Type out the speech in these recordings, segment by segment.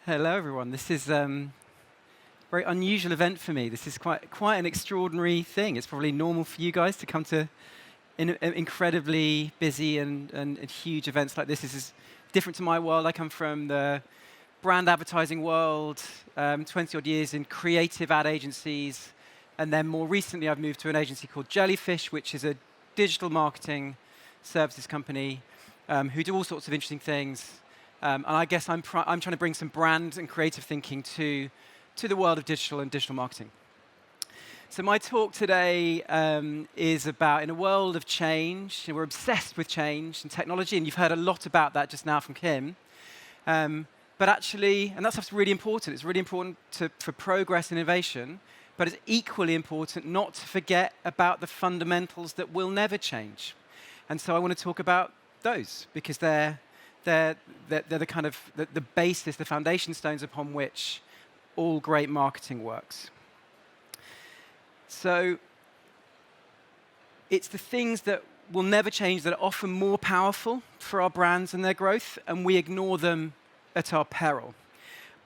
Hello, everyone. This is a very unusual event for me. This is quite an extraordinary thing. It's probably normal for you guys to come to incredibly busy and huge events like this. This is different to my world. I come from the brand advertising world, 20-odd years in creative ad agencies, and then more recently I've moved to an agency called Jellyfish, which is a digital marketing services company who do all sorts of interesting things. And I guess I'm trying to bring some brand and creative thinking to the world of digital and digital marketing. So my talk today is about, in a world of change, we're obsessed with change and technology, and you've heard a lot about that just now from Kim. But actually, and that stuff's really important. It's really important for progress and innovation, but it's equally important not to forget about the fundamentals that will never change. And so I want to talk about those, because they're the kind of the basis, the foundation stones upon which all great marketing works. So it's the things that will never change that are often more powerful for our brands and their growth, and we ignore them at our peril.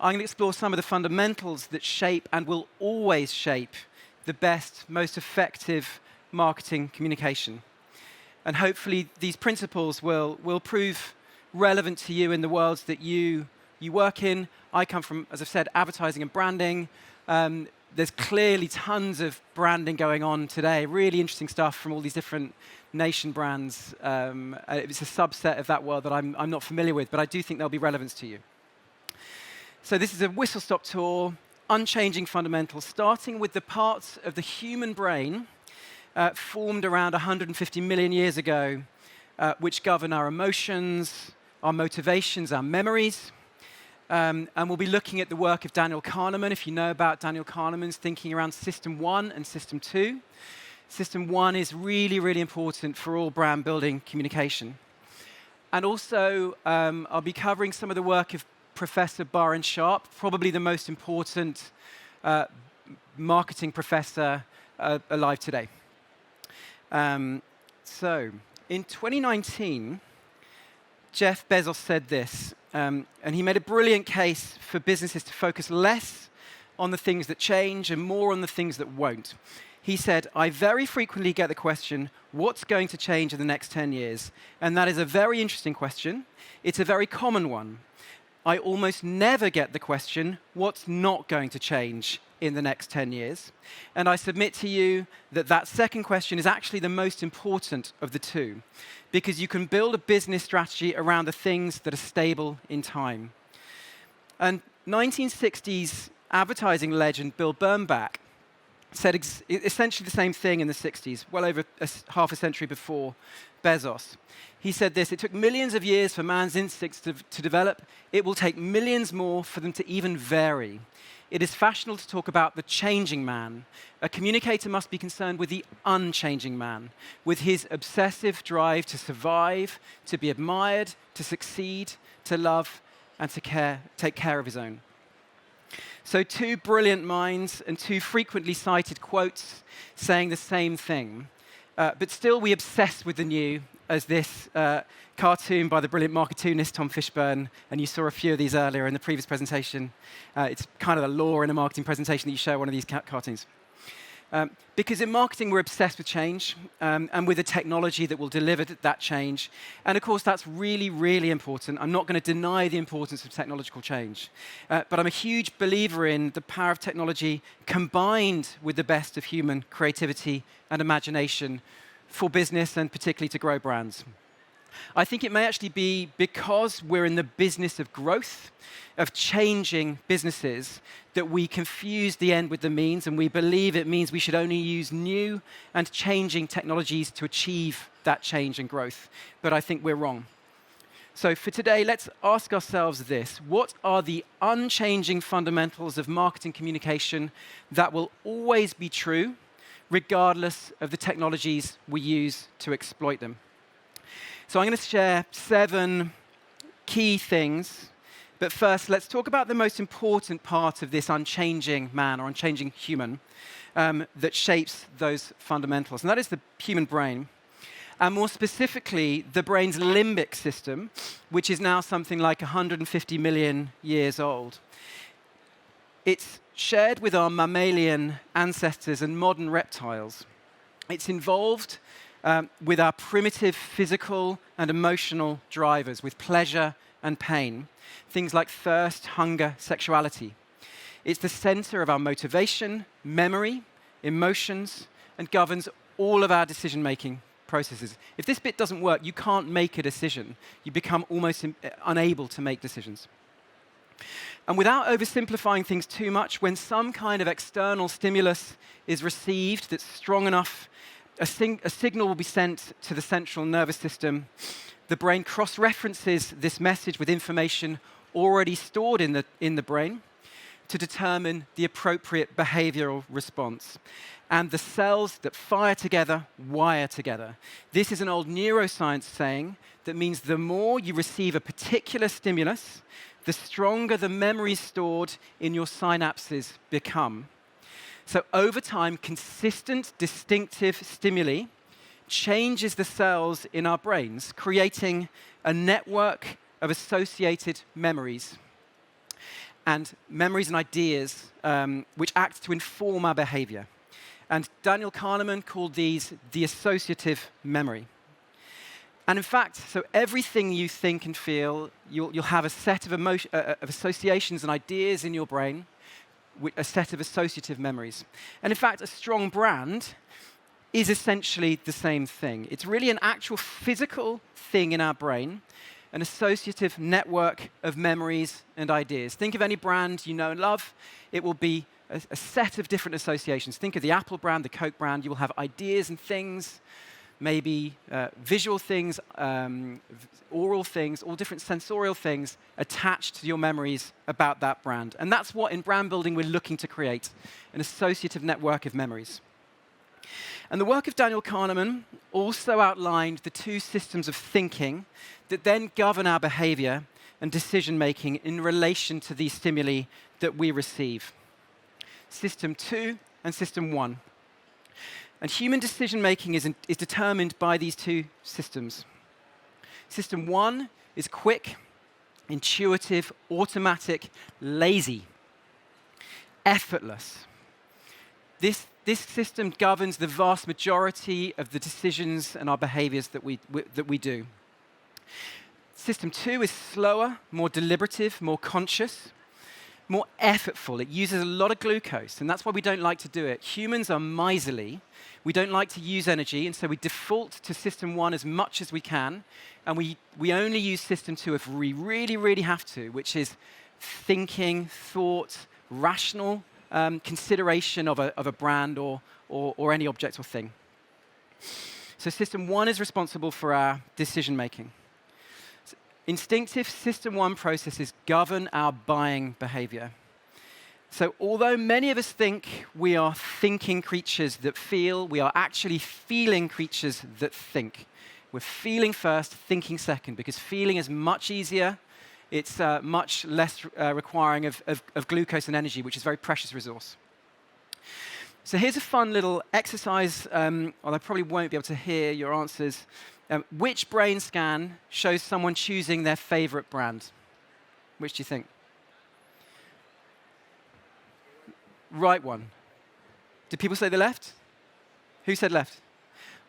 I'm going to explore some of the fundamentals that shape and will always shape the best, most effective marketing communication. And hopefully these principles will prove relevant to you in the worlds that you work in. I come from, as I've said, advertising and branding. There's clearly tons of branding going on today, really interesting stuff from all these different nation brands. It's a subset of that world that I'm not familiar with, but I do think there'll be relevance to you. So this is a whistle-stop tour, unchanging fundamentals, starting with the parts of the human brain formed around 150 million years ago, which govern our emotions, our motivations, our memories. And we'll be looking at the work of Daniel Kahneman. If you know about Daniel Kahneman's thinking around System 1 and System 2. System 1 is really, really important for all brand building communication. And also, I'll be covering some of the work of Professor Byron Sharp, probably the most important marketing professor alive today. So, in 2019, Jeff Bezos said this, and he made a brilliant case for businesses to focus less on the things that change and more on the things that won't. He said, "I very frequently get the question, what's going to change in the next 10 years? And that is a very interesting question. It's a very common one. I almost never get the question, what's not going to change in the next 10 years? And I submit to you that that second question is actually the most important of the two, because you can build a business strategy around the things that are stable in time." And 1960s advertising legend Bill Bernbach said essentially the same thing in the 60s, well over half a century before Bezos. He said this: "It took millions of years for man's instincts to develop. It will take millions more for them to even vary. It is fashionable to talk about the changing man. A communicator must be concerned with the unchanging man, with his obsessive drive to survive, to be admired, to succeed, to love, and to take care of his own." So two brilliant minds and two frequently cited quotes saying the same thing. But still we obsess with the new, as this cartoon by the brilliant marketoonist Tom Fishburne, and you saw a few of these earlier in the previous presentation. It's kind of the law in a marketing presentation that you show one of these cartoons. Because in marketing, we're obsessed with change and with the technology that will deliver that change. And of course, that's really, really important. I'm not going to deny the importance of technological change. But I'm a huge believer in the power of technology combined with the best of human creativity and imagination for business and particularly to grow brands. I think it may actually be because we're in the business of growth, of changing businesses, that we confuse the end with the means, and we believe it means we should only use new and changing technologies to achieve that change and growth. But I think we're wrong. So for today, let's ask ourselves this: what are the unchanging fundamentals of marketing communication that will always be true, regardless of the technologies we use to exploit them? So I'm going to share 7 key things. But first, let's talk about the most important part of this unchanging man or unchanging human that shapes those fundamentals. And that is the human brain. and more specifically, the brain's limbic system, which is now something like 150 million years old. It's shared with our mammalian ancestors and modern reptiles. It's involved with our primitive physical and emotional drivers, with pleasure and pain, things like thirst, hunger, sexuality. It's the center of our motivation, memory, emotions, and governs all of our decision-making processes. If this bit doesn't work, you can't make a decision. You become almost unable to make decisions. And without oversimplifying things too much, when some kind of external stimulus is received that's strong enough, a signal will be sent to the central nervous system. The brain cross-references this message with information already stored in the brain to determine the appropriate behavioral response. And the cells that fire together wire together. This is an old neuroscience saying that means the more you receive a particular stimulus, the stronger the memories stored in your synapses become. So over time, consistent, distinctive stimuli changes the cells in our brains, creating a network of associated memories and ideas which act to inform our behavior. And Daniel Kahneman called these the associative memory. And in fact, so everything you think and feel, you'll have a set of associations and ideas in your brain, a set of associative memories. And in fact, a strong brand is essentially the same thing. It's really an actual physical thing in our brain, an associative network of memories and ideas. Think of any brand you know and love. It will be a set of different associations. Think of the Apple brand, the Coke brand. You will have ideas and things, maybe visual things, oral things, all different sensorial things attached to your memories about that brand. And that's what, in brand building, we're looking to create, an associative network of memories. And the work of Daniel Kahneman also outlined the two systems of thinking that then govern our behavior and decision-making in relation to these stimuli that we receive. System 2 and System 1. And human decision-making is determined by these two systems. System 1 is quick, intuitive, automatic, lazy, effortless. This system governs the vast majority of the decisions and our behaviors that we do. System 2 is slower, more deliberative, more conscious, more effortful. It uses a lot of glucose, and that's why we don't like to do it. Humans are miserly. We don't like to use energy, and so we default to System 1 as much as we can, and we only use System 2 if we really, really have to, which is thinking, thought, rational consideration of a brand or any object or thing. So System 1 is responsible for our decision-making. Instinctive System 1 processes govern our buying behavior. So although many of us think we are thinking creatures that feel, we are actually feeling creatures that think. We're feeling first, thinking second, because feeling is much easier. It's much less requiring of glucose and energy, which is a very precious resource. So here's a fun little exercise, although I probably won't be able to hear your answers. Which brain scan shows someone choosing their favorite brand? Which do you think? Right one. Did people say the left? Who said left?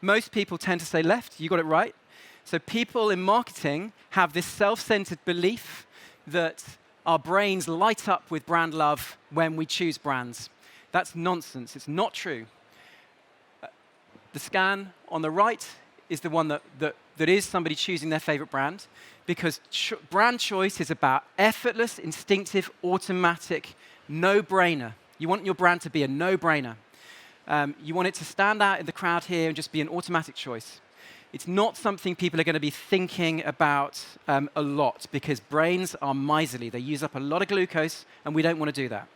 Most people tend to say left. You got it right. So people in marketing have this self-centered belief that our brains light up with brand love when we choose brands. That's nonsense. It's not true. The scan on the right is the one that is somebody choosing their favorite brand, because brand choice is about effortless, instinctive, automatic, no-brainer. You want your brand to be a no-brainer. You want it to stand out in the crowd here and just be an automatic choice. It's not something people are going to be thinking about a lot, because brains are miserly. They use up a lot of glucose, and we don't want to do that.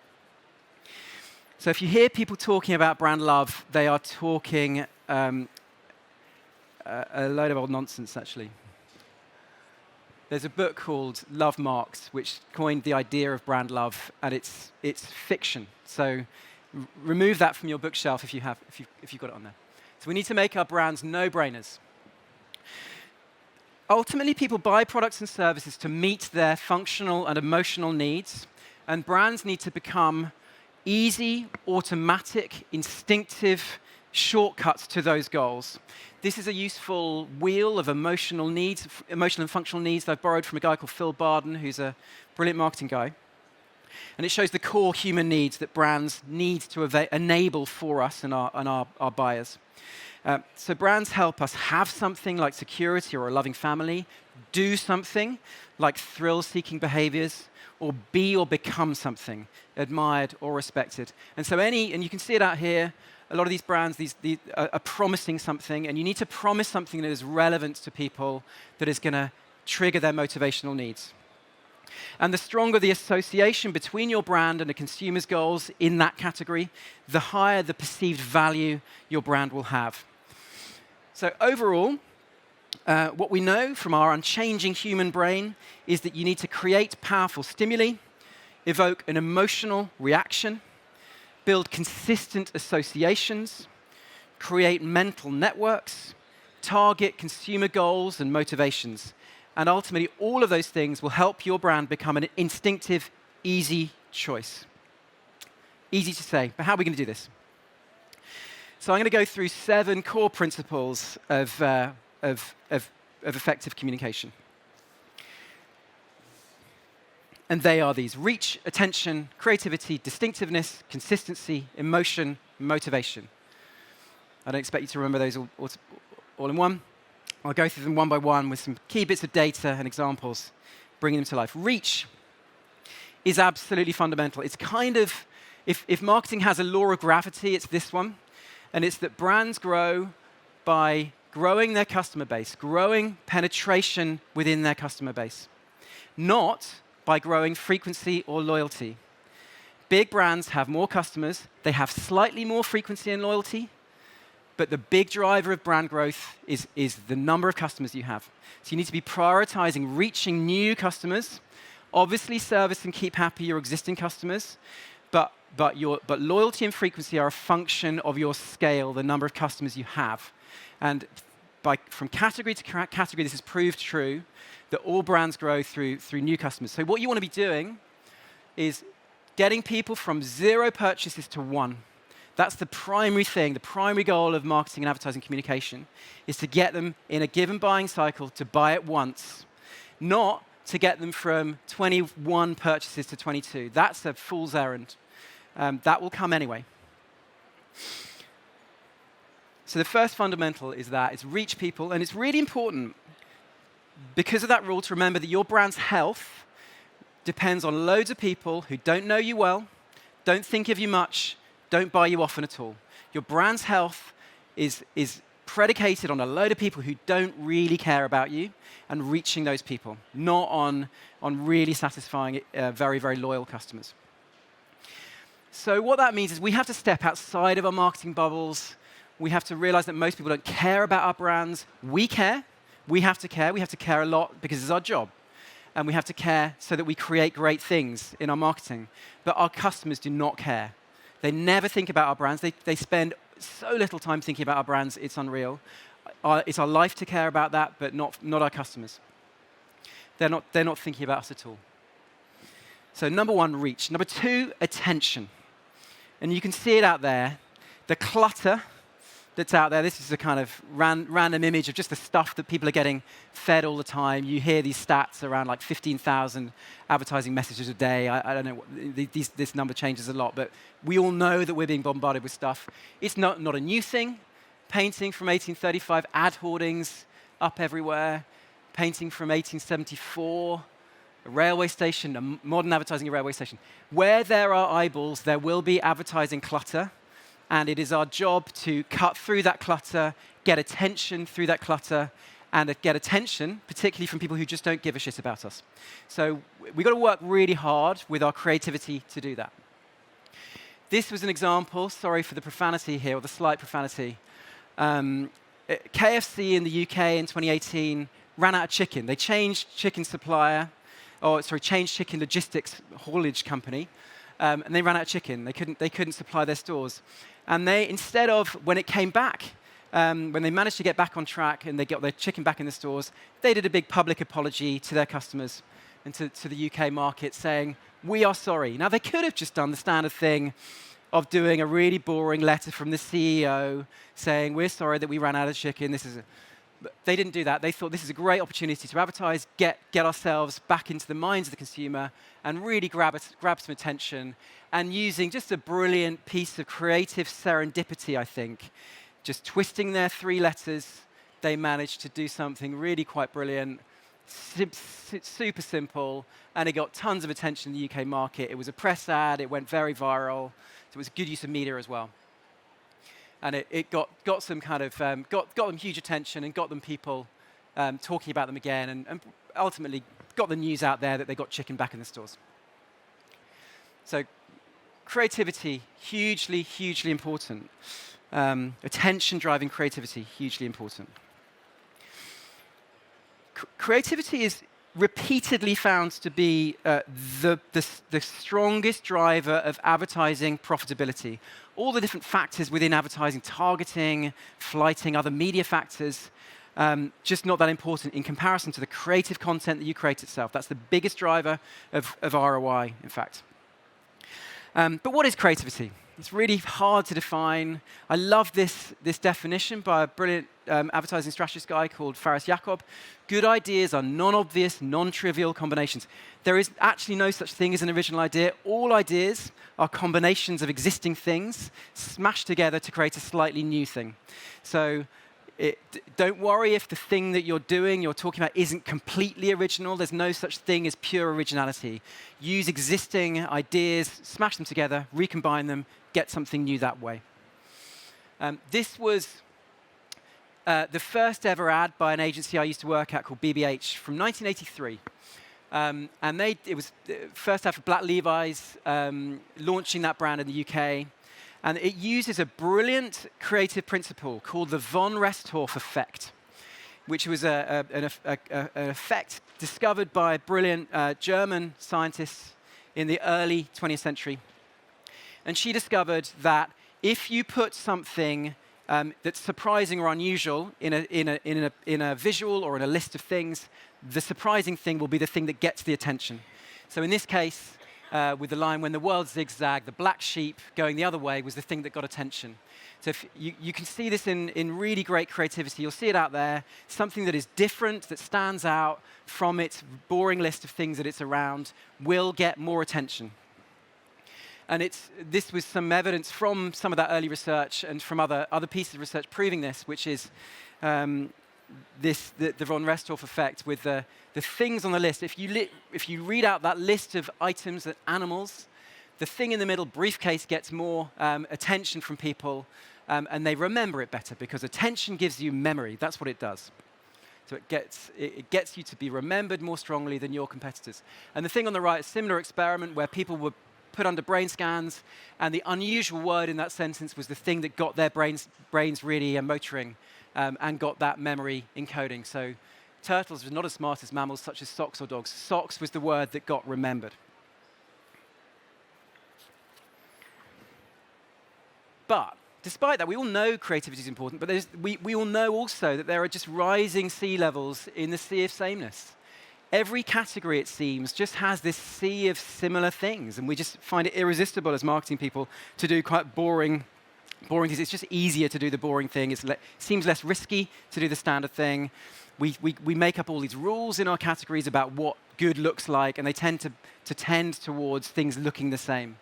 So if you hear people talking about brand love, they are talking a load of old nonsense, actually. There's a book called Love Marks, which coined the idea of brand love, and it's fiction. So remove that from your bookshelf if you've got it on there. So we need to make our brands no-brainers. Ultimately, people buy products and services to meet their functional and emotional needs, and brands need to become easy, automatic, instinctive shortcuts to those goals. This is a useful wheel of emotional needs, emotional and functional needs that I've borrowed from a guy called Phil Barden, who's a brilliant marketing guy. And it shows the core human needs that brands need to enable for us and our buyers. So brands help us have something like security or a loving family, do something like thrill-seeking behaviors, or be or become something admired or respected. And so and you can see it out here, a lot of these brands these are promising something, and you need to promise something that is relevant to people, that is going to trigger their motivational needs. And the stronger the association between your brand and the consumer's goals in that category, the higher the perceived value your brand will have. So overall, what we know from our unchanging human brain is that you need to create powerful stimuli, evoke an emotional reaction, build consistent associations, create mental networks, target consumer goals and motivations. And ultimately, all of those things will help your brand become an instinctive, easy choice. Easy to say, but how are we going to do this? So I'm going to go through 7 core principles of effective communication. And they are these: reach, attention, creativity, distinctiveness, consistency, emotion, motivation. I don't expect you to remember those all in one. I'll go through them one by one with some key bits of data and examples, bringing them to life. Reach is absolutely fundamental. It's kind of, if marketing has a law of gravity, it's this one. And it's that brands grow by growing their customer base, growing penetration within their customer base, not by growing frequency or loyalty. Big brands have more customers, they have slightly more frequency and loyalty, but the big driver of brand growth is the number of customers you have. So you need to be prioritizing reaching new customers, obviously service and keep happy your existing customers, but loyalty and frequency are a function of your scale, the number of customers you have. And from category to category, this has proved true, that all brands grow through new customers. So what you want to be doing is getting people from 0 purchases to 1. That's the primary thing, the primary goal of marketing and advertising communication, is to get them in a given buying cycle to buy it once, not to get them from 21 purchases to 22. That's a fool's errand. That will come anyway. So the first fundamental is that it's reach people, and it's really important because of that rule to remember that your brand's health depends on loads of people who don't know you well, don't think of you much, don't buy you often at all. Your brand's health is predicated on a load of people who don't really care about you and reaching those people, not on really satisfying very, very loyal customers. So what that means is we have to step outside of our marketing bubbles. We have to realize that most people don't care about our brands. We care. We have to care. We have to care a lot because it's our job. And we have to care so that we create great things in our marketing. But our customers do not care. They never think about our brands. They spend so little time thinking about our brands, it's unreal. It's our life to care about that, but not our customers. They're not thinking about us at all. So number 1, reach. Number 2, attention. And you can see it out there. The clutter that's out there, this is a kind of random image of just the stuff that people are getting fed all the time. You hear these stats around like 15,000 advertising messages a day. I don't know, this number changes a lot, but we all know that we're being bombarded with stuff. It's not a new thing. Painting from 1835, ad hoardings up everywhere. Painting from 1874, a railway station, a modern advertising railway station. Where there are eyeballs, there will be advertising clutter. And it is our job to cut through that clutter, get attention through that clutter, and get attention, particularly from people who just don't give a shit about us. So we've got to work really hard with our creativity to do that. This was an example, sorry for the profanity here, or the slight profanity. KFC in the UK in 2018 ran out of chicken. They changed chicken changed chicken logistics haulage company, and they ran out of chicken. They couldn't supply their stores. And instead of, when it came back, when they managed to get back on track and they got their chicken back in the stores, they did a big public apology to their customers and to the UK market saying, we are sorry. Now, they could have just done the standard thing of doing a really boring letter from the CEO saying, we're sorry that we ran out of chicken. But they didn't do that. They thought this is a great opportunity to advertise, get ourselves back into the minds of the consumer, and really grab some attention. And using just a brilliant piece of creative serendipity, I think, just twisting their 3 letters, they managed to do something really quite brilliant, super simple, and it got tons of attention in the UK market. It was a press ad. It went very viral. So it was a good use of media as well. And it got some kind of, got them huge attention and got them people talking about them again, and ultimately got the news out there that they got chicken back in the stores. So creativity, hugely, hugely important. Attention-driving creativity, hugely important. Creativity is repeatedly found to be the strongest driver of advertising profitability. All the different factors within advertising, targeting, flighting, other media factors, just not that important in comparison to the creative content that you create itself. That's the biggest driver of ROI, in fact. But what is creativity? It's really hard to define. I love this definition by a brilliant advertising strategist guy called Faris Jacob. Good ideas are non-obvious, non-trivial combinations. There is actually no such thing as an original idea. All ideas are combinations of existing things smashed together to create a slightly new thing. So don't worry if the thing that you're talking about, isn't completely original. There's no such thing as pure originality. Use existing ideas, smash them together, recombine them, get something new that way. This was the first ever ad by an agency I used to work at called BBH from 1983. And it was the first ad for Black Levi's, launching that brand in the UK. And it uses a brilliant creative principle called the von Restorff effect, which was an effect discovered by brilliant German scientists in the early 20th century. And she discovered that if you put something that's surprising or unusual in a visual or in a list of things, the surprising thing will be the thing that gets the attention. So in this case, with the line, when the world zigzagged, the black sheep going the other way was the thing that got attention. So if you can see this in really great creativity. You'll see it out there, something that is different, that stands out from its boring list of things that it's around, will get more attention. And this was some evidence from some of that early research and from other pieces of research proving this, which is the von Restorff effect with the things on the list. If you read out that list of items and animals, the thing in the middle, briefcase, gets more attention from people, and they remember it better because attention gives you memory. That's what it does. So it gets you to be remembered more strongly than your competitors. And the thing on the right, a similar experiment where people were put under brain scans, and the unusual word in that sentence was the thing that got their brains really motoring and got that memory encoding. So turtles were not as smart as mammals such as socks or dogs. Socks was the word that got remembered. But despite that, we all know creativity is important, but we all know also that there are just rising sea levels in the sea of sameness. Every category, it seems, just has this sea of similar things, and we just find it irresistible as marketing people to do quite boring things. It's just easier to do the boring thing. It seems less risky to do the standard thing. We make up all these rules in our categories about what good looks like, and they tend to tend towards things looking the same.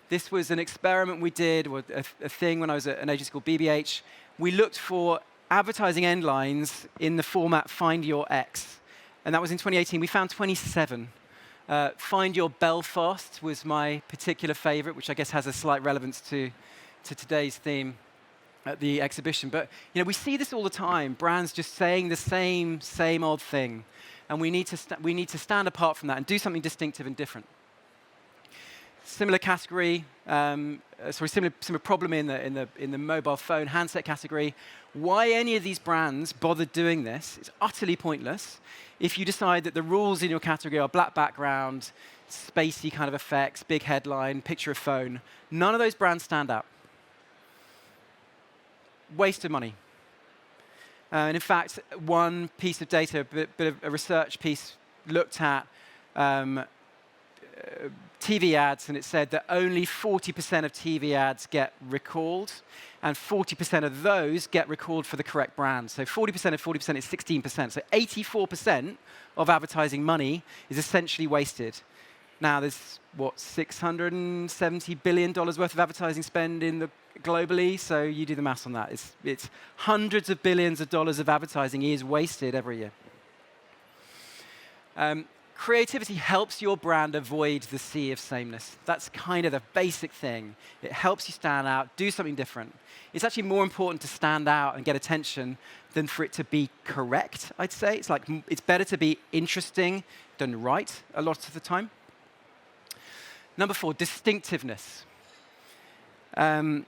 This was an experiment we did, or a thing when I was at an agency called BBH. We looked for advertising end lines in the format Find Your X. And that was in 2018. We found 27. Find Your Belfast was my particular favorite, which I guess has a slight relevance to today's theme at the exhibition. But we see this all the time, brands just saying the same old thing. And we need to stand apart from that and do something distinctive and different. Similar category, similar problem in the mobile phone handset category. Why any of these brands bothered doing this is utterly pointless. If you decide that the rules in your category are black background, spacey kind of effects, big headline, picture of phone, none of those brands stand out. Waste of money. And in fact, one piece of data, a bit of a research piece, looked at TV ads, and it said that only 40% of TV ads get recalled, and 40% of those get recalled for the correct brand. So 40% of 40% is 16%. So 84% of advertising money is essentially wasted. Now, there's, what, $670 billion worth of advertising spend globally, so you do the maths on that. It's hundreds of billions of dollars of advertising is wasted every year. Creativity helps your brand avoid the sea of sameness. That's kind of the basic thing. It helps you stand out, do something different. It's actually more important to stand out and get attention than for it to be correct, I'd say. It's better to be interesting than right a lot of the time. Number 4, distinctiveness. The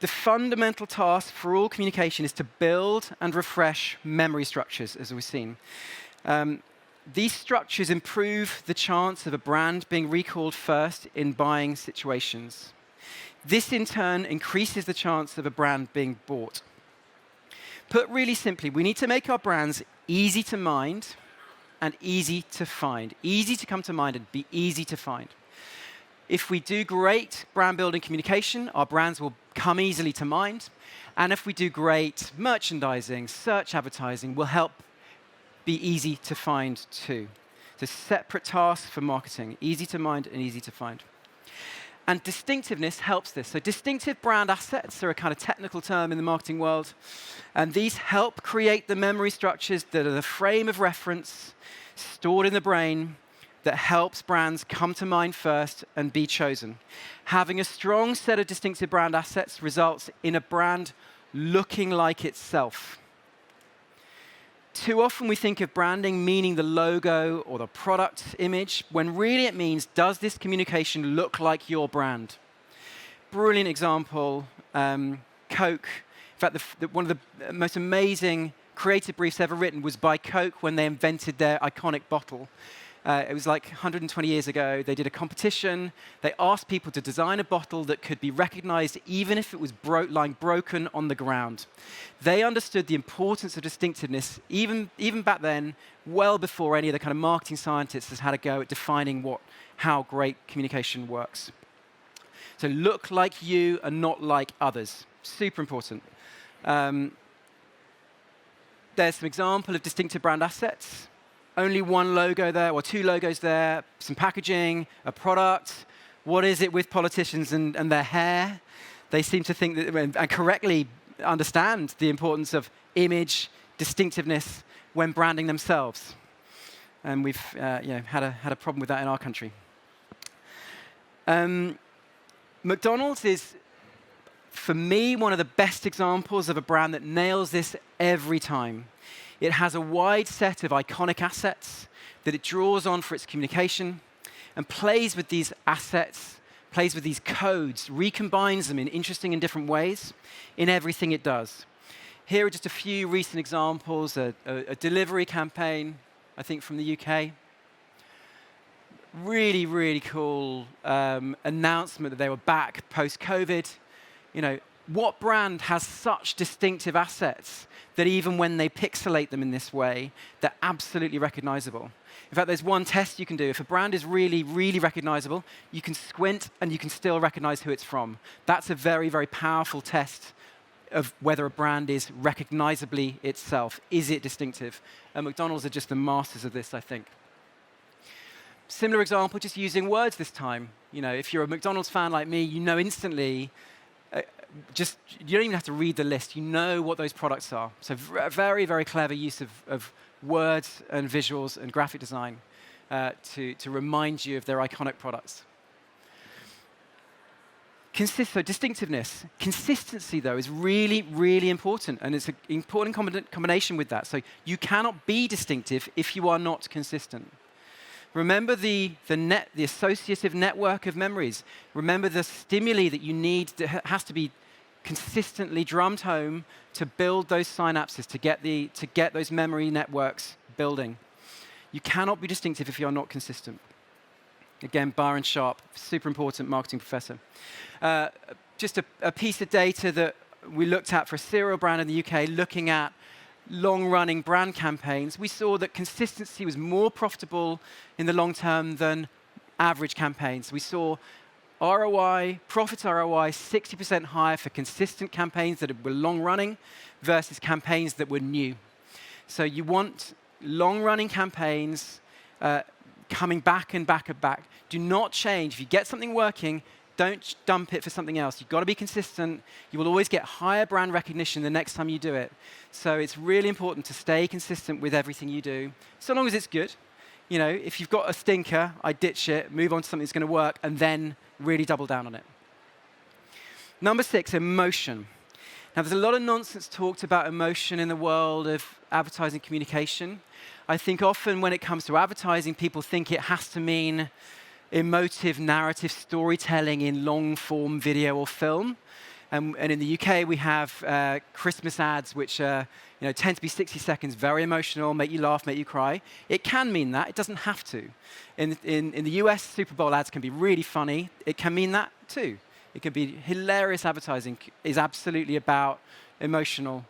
fundamental task for all communication is to build and refresh memory structures, as we've seen. These structures improve the chance of a brand being recalled first in buying situations. This, in turn, increases the chance of a brand being bought. Put really simply, we need to make our brands easy to mind and easy to find. Easy to come to mind and be easy to find. If we do great brand building communication, our brands will come easily to mind. And if we do great merchandising, search advertising will help be easy to find too. So separate tasks for marketing, easy to mind and easy to find. And distinctiveness helps this. So distinctive brand assets are a kind of technical term in the marketing world. And these help create the memory structures that are the frame of reference stored in the brain that helps brands come to mind first and be chosen. Having a strong set of distinctive brand assets results in a brand looking like itself. Too often we think of branding meaning the logo or the product image, when really it means, does this communication look like your brand? Brilliant example, Coke. In fact, one of the most amazing creative briefs ever written was by Coke when they invented their iconic bottle. It was like 120 years ago. They did a competition. They asked people to design a bottle that could be recognized even if it was lying broken on the ground. They understood the importance of distinctiveness, even back then, well before any of the kind of marketing scientists has had a go at defining how great communication works. So look like you and not like others. Super important. There's some example of distinctive brand assets. Only one logo there, or two logos there, some packaging, a product. What is it with politicians and their hair? They seem to think that, and correctly understand the importance of image, distinctiveness when branding themselves. And we've had a problem with that in our country. McDonald's is, for me, one of the best examples of a brand that nails this every time. It has a wide set of iconic assets that it draws on for its communication and plays with these assets, plays with these codes, recombines them in interesting and different ways in everything it does. Here are just a few recent examples, a delivery campaign, I think from the UK. Really, really cool announcement that they were back post-COVID. What brand has such distinctive assets that even when they pixelate them in this way, they're absolutely recognizable? In fact, there's one test you can do. If a brand is really, really recognizable, you can squint and you can still recognize who it's from. That's a very, very powerful test of whether a brand is recognizably itself. Is it distinctive? And McDonald's are just the masters of this, I think. Similar example, just using words this time. If you're a McDonald's fan like me, you know instantly. You don't even have to read the list. You know what those products are. So very, very clever use of words and visuals and graphic design to remind you of their iconic products. So distinctiveness. Consistency, though, is really, really important, and it's an important combination with that. So you cannot be distinctive if you are not consistent. Remember the associative network of memories. Remember the stimuli that you need that has to be consistently drummed home to build those synapses, to get those memory networks building. You cannot be distinctive if you are not consistent. Again, Byron Sharp, super important marketing professor. Just a piece of data that we looked at for a cereal brand in the UK, looking at long-running brand campaigns, we saw that consistency was more profitable in the long term than average campaigns. We saw ROI, profit ROI, 60% higher for consistent campaigns that were long-running versus campaigns that were new. So you want long-running campaigns coming back and back and back. Do not change. If you get something working, don't dump it for something else. You've got to be consistent. You will always get higher brand recognition the next time you do it. So it's really important to stay consistent with everything you do, so long as it's good. You know, if you've got a stinker, I ditch it, move on to something that's going to work, and then really double down on it. Number 6, emotion. Now, there's a lot of nonsense talked about emotion in the world of advertising communication. I think often when it comes to advertising, people think it has to mean emotive narrative storytelling in long-form video or film. And in the UK, we have Christmas ads, which tend to be 60 seconds, very emotional, make you laugh, make you cry. It can mean that. It doesn't have to. In the US, Super Bowl ads can be really funny. It can mean that too. It can be hilarious. Advertising is absolutely about emotional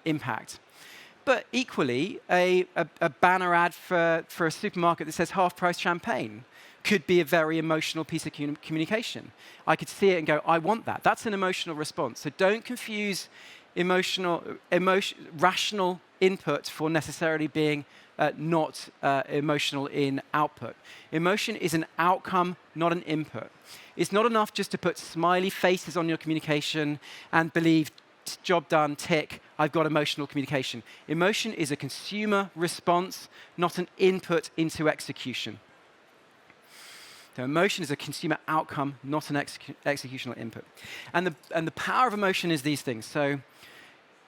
impact. But equally, a banner ad for a supermarket that says half-price champagne could be a very emotional piece of communication. I could see it and go, I want that. That's an emotional response. So don't confuse rational input for necessarily being not emotional in output. Emotion is an outcome, not an input. It's not enough just to put smiley faces on your communication and believe, job done, tick, I've got emotional communication. Emotion is a consumer response, not an input into execution. So emotion is a consumer outcome, not an executional input. And the power of emotion is these things. So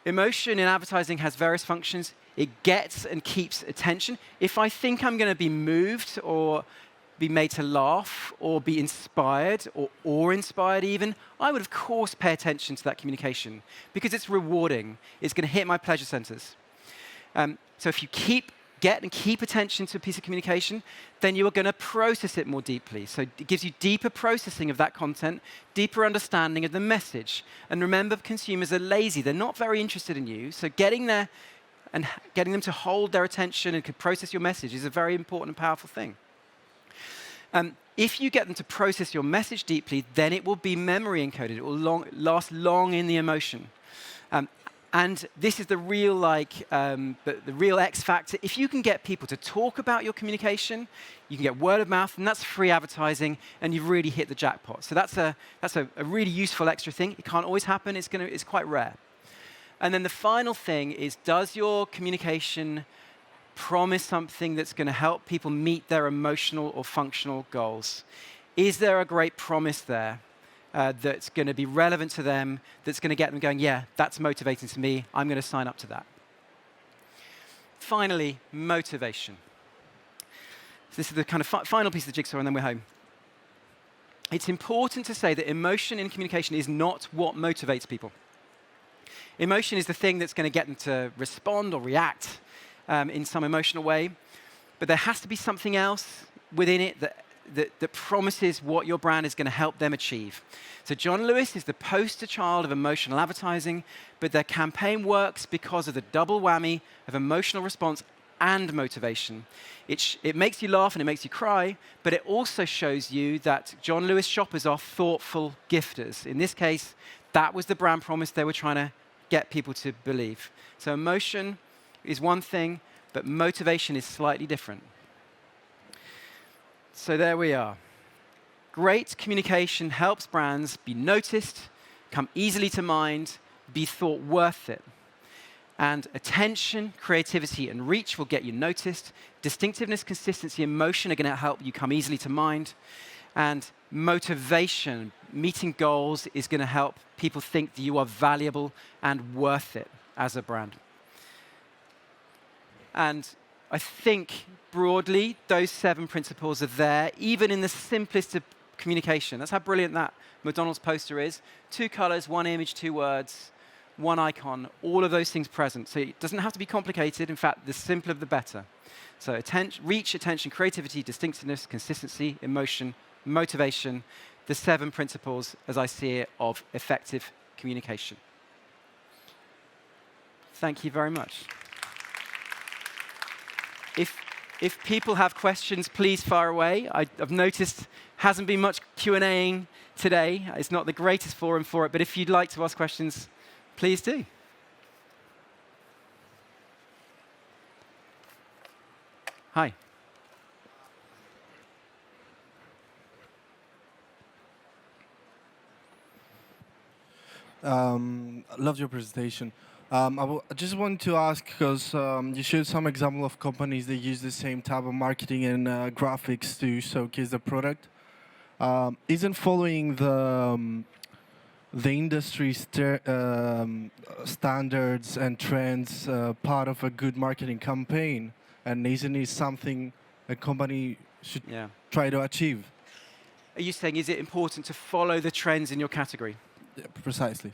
emotion in advertising has various functions. It gets and keeps attention. If I think I'm going to be moved or be made to laugh or be inspired or awe-inspired even, I would, of course, pay attention to that communication because it's rewarding. It's going to hit my pleasure centers. So if you get and keep attention to a piece of communication, then you are going to process it more deeply. So it gives you deeper processing of that content, deeper understanding of the message. And remember, consumers are lazy. They're not very interested in you. So getting there and getting them to hold their attention and can process your message is a very important and powerful thing. If you get them to process your message deeply, then it will be memory encoded. It will last long in the emotion. And this is the real, the real X factor. If you can get people to talk about your communication, you can get word of mouth, and that's free advertising, and you've really hit the jackpot. So that's a really useful extra thing. It can't always happen. It's quite rare. And then the final thing is, does your communication promise something that's going to help people meet their emotional or functional goals? Is there a great promise there that's going to be relevant to them, that's going to get them going, yeah, that's motivating to me, I'm going to sign up to that? Finally, motivation. So this is the kind of final piece of the jigsaw, and then we're home. It's important to say that emotion in communication is not what motivates people. Emotion is the thing that's going to get them to respond or react in some emotional way, but there has to be something else within it that promises what your brand is going to help them achieve. So John Lewis is the poster child of emotional advertising, but their campaign works because of the double whammy of emotional response and motivation. It makes you laugh and it makes you cry, but it also shows you that John Lewis shoppers are thoughtful gifters. In this case, that was the brand promise they were trying to get people to believe. So emotion is one thing, but motivation is slightly different. So there we are. Great communication helps brands be noticed, come easily to mind, be thought worth it. And attention, creativity, and reach will get you noticed. Distinctiveness, consistency, and motion are going to help you come easily to mind. And motivation, meeting goals, is going to help people think that you are valuable and worth it as a brand. And I think, broadly, those 7 principles are there, even in the simplest of communication. That's how brilliant that McDonald's poster is. 2 colors, 1 image, 2 words, 1 icon, all of those things present. So it doesn't have to be complicated. In fact, the simpler the better. So reach, attention, creativity, distinctiveness, consistency, emotion, motivation, the 7 principles, as I see it, of effective communication. Thank you very much. If people have questions, please fire away. I've noticed hasn't been much Q&Aing today. It's not the greatest forum for it, but if you'd like to ask questions, please do. Hi. Loved your presentation. I just want to ask, because you showed some example of companies that use the same type of marketing and graphics to showcase the product. Isn't following the industry standards and trends part of a good marketing campaign? And isn't it something a company should try to achieve? Are you saying, is it important to follow the trends in your category? Yeah, precisely.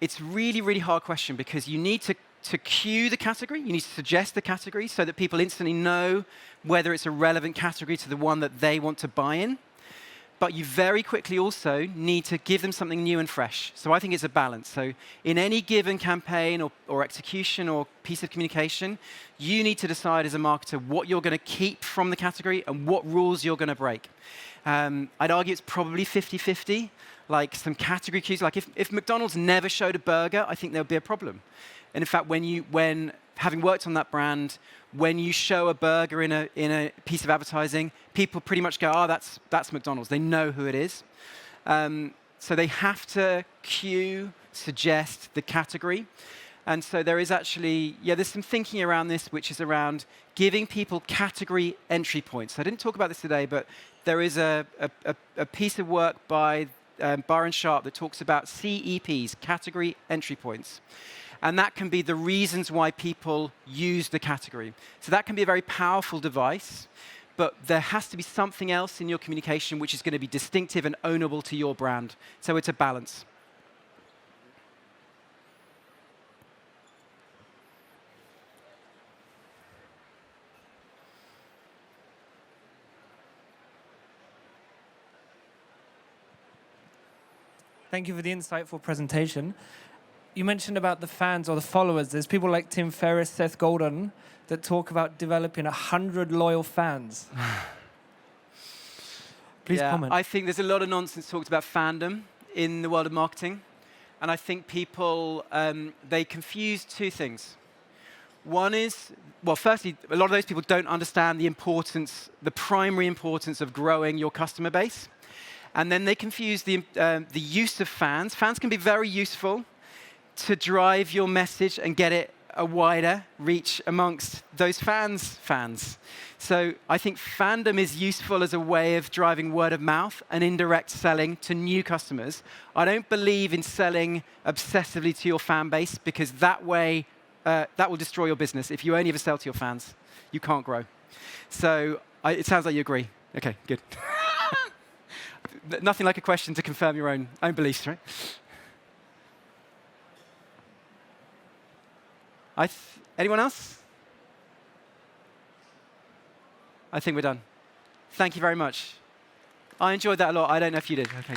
It's really, really hard question because you need to cue the category, you need to suggest the category so that people instantly know whether it's a relevant category to the one that they want to buy in. But you very quickly also need to give them something new and fresh. So I think it's a balance. So in any given campaign or execution or piece of communication, you need to decide as a marketer what you're going to keep from the category and what rules you're going to break. I'd argue it's probably 50-50. Like some category cues, like if McDonald's never showed a burger, I think there would be a problem. And in fact, when having worked on that brand, when you show a burger in a piece of advertising, people pretty much go, oh, that's McDonald's. They know who it is. So they have to cue, suggest the category. And so there is actually, there's some thinking around this, which is around giving people category entry points. I didn't talk about this today, but there is a piece of work by Bar and Sharp that talks about CEPs, category entry points. And that can be the reasons why people use the category. So that can be a very powerful device, but there has to be something else in your communication which is going to be distinctive and ownable to your brand. So it's a balance. Thank you for the insightful presentation. You mentioned about the fans or the followers. There's people like Tim Ferriss, Seth Godin, that talk about developing 100 loyal fans. Please comment. I think there's a lot of nonsense talked about fandom in the world of marketing. And I think people, they confuse two things. One is, well, firstly, a lot of those people don't understand the importance, the primary importance of growing your customer base. And then they confuse the use of fans. Fans can be very useful to drive your message and get it a wider reach amongst those fans. So I think fandom is useful as a way of driving word of mouth and indirect selling to new customers. I don't believe in selling obsessively to your fan base because that way, that will destroy your business. If you only ever sell to your fans, you can't grow. So it sounds like you agree. OK, good. Nothing like a question to confirm your own beliefs, right? Anyone else? I think we're done. Thank you very much. I enjoyed that a lot. I don't know if you did. Okay.